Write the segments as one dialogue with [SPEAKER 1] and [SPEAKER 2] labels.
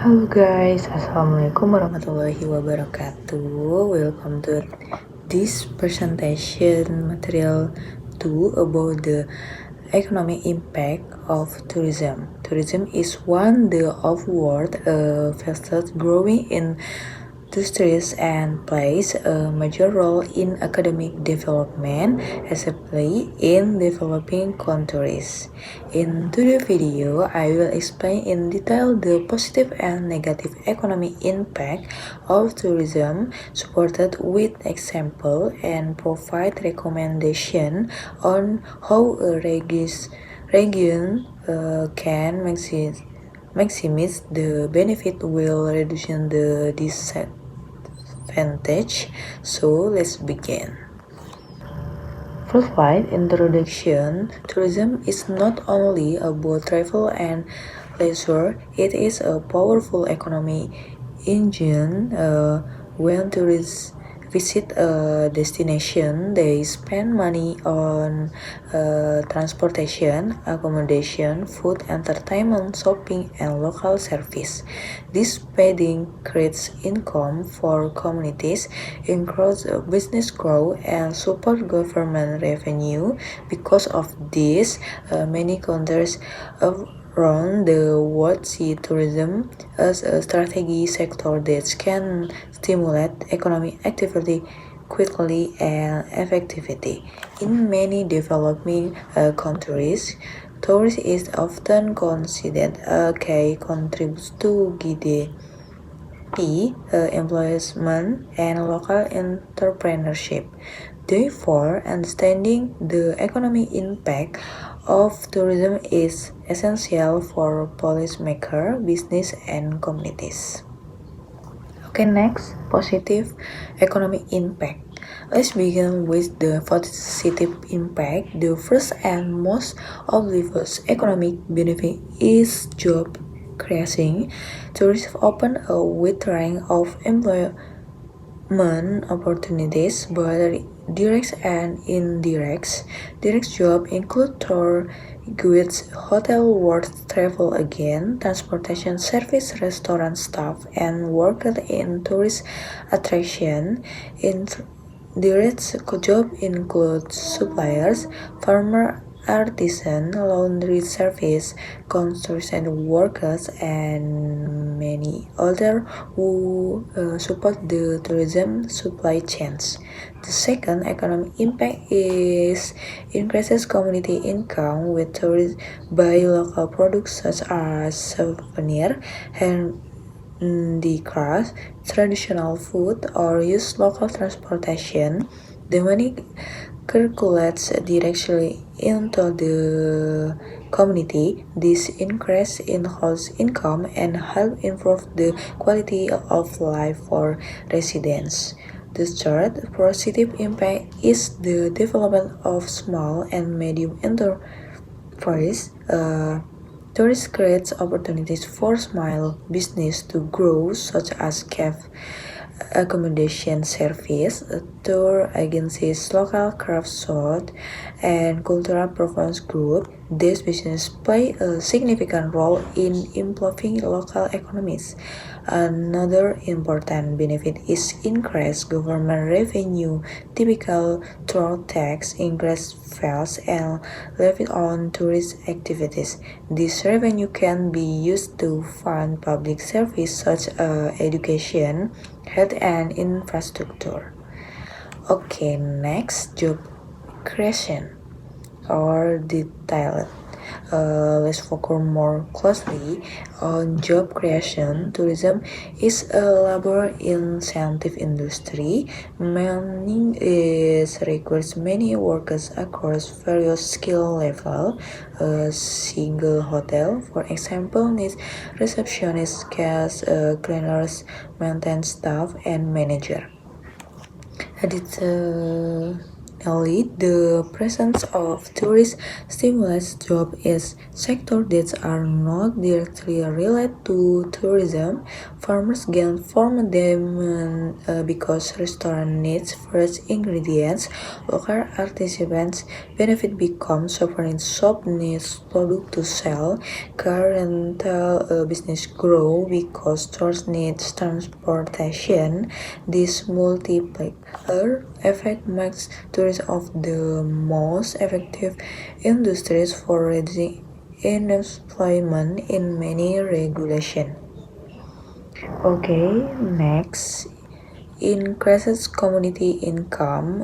[SPEAKER 1] Halo guys, Assalamualaikum warahmatullahi wabarakatuh. Welcome to this presentation material 2 about the economic impact of tourism. Tourism is one of world fastest growing industries and plays a major role in academic development, especially in developing countries. In today's video, I will explain in detail the positive and negative economic impact of tourism, supported with example, and provide recommendation on how a region can maximize the benefit while reducing the disadvantage. So let's begin. First slide, introduction. Tourism is not only about travel and leisure, it is a powerful economic engine. When tourists visit a destination, they spend money on transportation, accommodation, food, entertainment, shopping, and local service. This spending creates income for communities, increase business growth, and support government revenue. Because of this, many countries around the world see tourism as a strategic sector that can stimulate economic activity quickly and effectively. In many developing countries, tourism is often considered a key contributor to GDP, employment, and local entrepreneurship. Therefore, understanding the economic impact of tourism is essential for policymakers, business, and communities. Okay, next, positive economic impact. Let's begin with the positive impact. The first and most obvious economic benefit is job creation. Tourism open a wide range of employment opportunities, both direct and indirect. Direct jobs include tour guides, hotel workers, travel agent, transportation service, restaurant staff, and workers in tourist attraction. Indirect jobs include suppliers, farmer, artisan, laundry service, construction workers, and many others who support the tourism supply chains. The second economic impact is increases community income with tourism by local products such as souvenir, handicrafts, traditional food, or use local transportation. The money circulates directly into the community. This increase in house income and help improve the quality of life for residents. The third positive impact is the development of small and medium enterprise. Tourist creates opportunities for small business to grow, such as cafe, accommodation service, tour agencies, local craft shops, and cultural performance group. These businesses play a significant role in improving local economies. Another important benefit is increased government revenue, typical through tax, increased fares, and levy on tourist activities. This revenue can be used to fund public service such as education, health, and infrastructure. Okay, next, job creation or detailed. Let's focus more closely on job creation. Tourism is a labor-intensive industry, meaning it requires many workers across various skill levels. A single hotel, for example, needs receptionists, guests, cleaners, maintenance staff, and manager. Additionally, the presence of tourists stimulates jobs in sectors that are not directly related to tourism. Farmers gain from demand because restaurants need fresh ingredients. Local artisans benefit because sovereign shop needs product to sell. Car rental business grow because stores need transportation. This multiplier effect makes tourism of the most effective industries for reducing unemployment in many regulations. Okay, next, increases community income.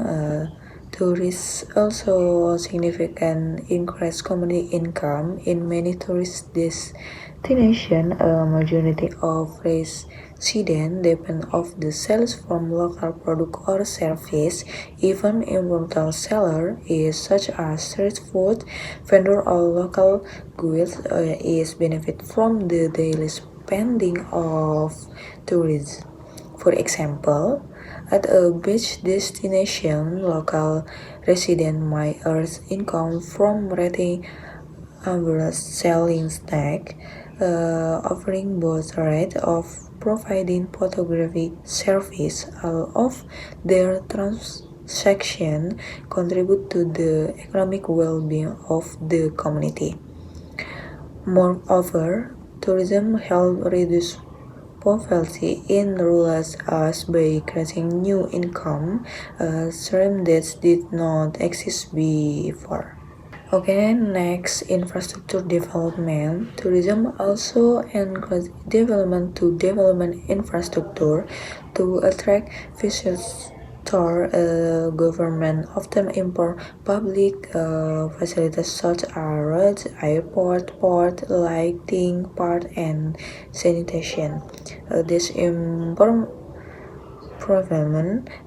[SPEAKER 1] Tourists also significant increase community income in many tourist destinations. A majority of residents depend on the sales from local product or service. Even informal seller is such as street food vendor or local goods is benefit from the daily spending of tourists. For example, at a beach destination, local residents might earn income from renting umbrellas, selling snacks, offering boat rides, of providing photography service. All of their transactions contribute to the economic well-being of the community. Moreover, tourism helps reduce poverty in rural areas by creating new income streams that did not exist before. Okay, next, infrastructure development. Tourism also encourages development infrastructure to attract visitors. Government often import public facilities such as roads, airport, port, lighting, park, and sanitation. This improvement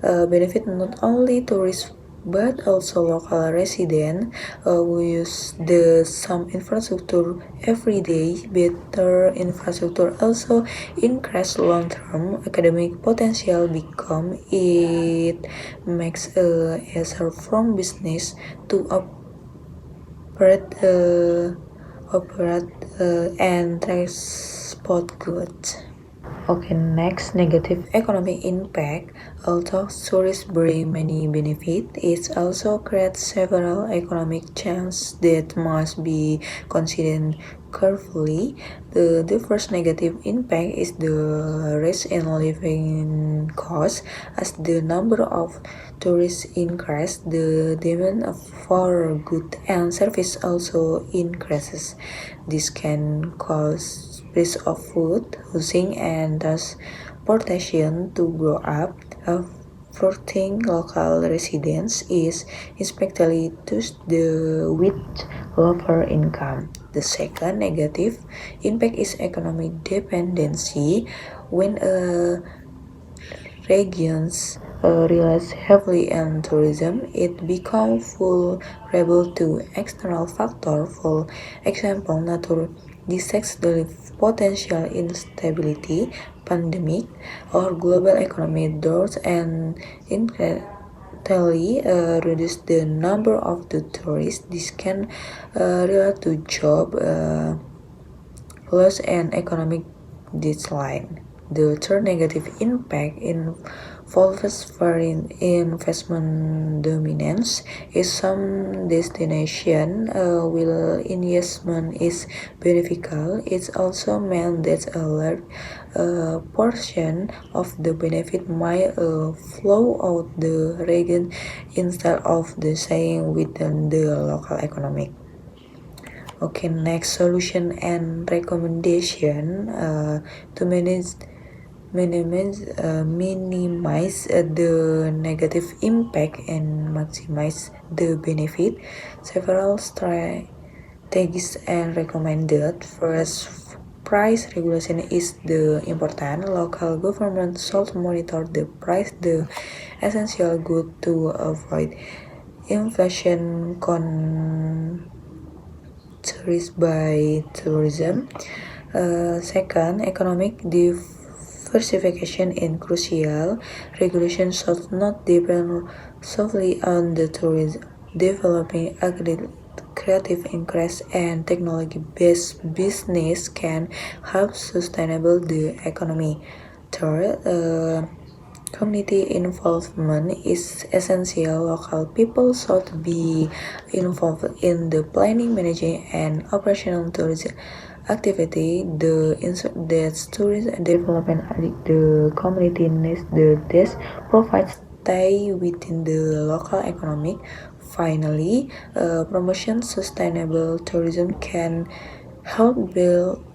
[SPEAKER 1] benefit not only tourists but also local residents who use some infrastructure every day. Better infrastructure also increase long-term academic potential because it makes easier from business to operate and transport goods. Okay, next, negative economic impact. Although tourism bring many benefits, it also creates several economic challenges that must be considered carefully. The first negative impact is the rise in living costs. As the number of tourists increase, the demand for goods and services also increases. This can cause price of food, housing, and transportation to go up. Affecting local residents is especially those with lower income. The second negative impact is economic dependency. When a regions relies heavily on tourism, it becomes vulnerable to external factors. For example, natural disasters, potential instability, pandemic, or global economic droughts, and incrementally reduce the number of the tourists. This can relate to job loss and economic decline. The third negative impact involves foreign investment dominance. In some destinations, while investment is beneficial, it also means that a large portion of the benefit might flow out the region instead of the staying within the local economy. Okay, next, solution and recommendation to minimize the negative impact and maximize the benefit. Several strategies and recommended. First, price regulation is the important. Local government should monitor the price the essential good to avoid inflation by tourism. Second, economic diversification is crucial. Regulation should not depend solely on the tourism. Developing creative interests and technology-based business can help sustainable the economy. Third, community involvement is essential. Local people should be involved in the planning, managing, and operational tourism activity. That tourism development the community needs this provides stay within the local economic. Finally, promotion sustainable tourism can help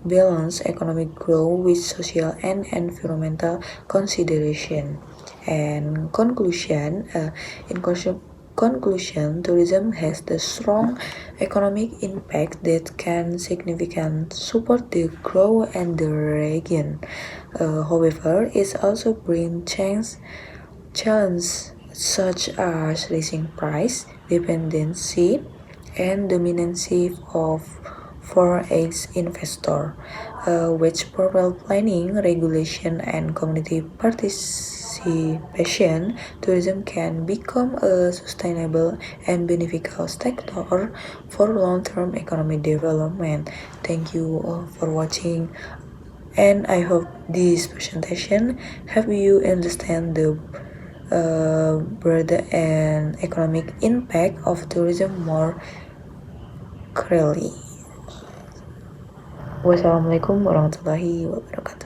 [SPEAKER 1] balance economic growth with social and environmental consideration. And conclusion, tourism has the strong economic impact that can significantly support the growth and the region. However, it also brings challenges such as rising price, dependency, and dominance of foreign investor, which proper planning, regulation, and community participation, tourism can become a sustainable and beneficial sector for long-term economic development. Thank you all for watching, and I hope this presentation help you understand the broader and economic impact of tourism more clearly. Wassalamualaikum warahmatullahi wabarakatuh.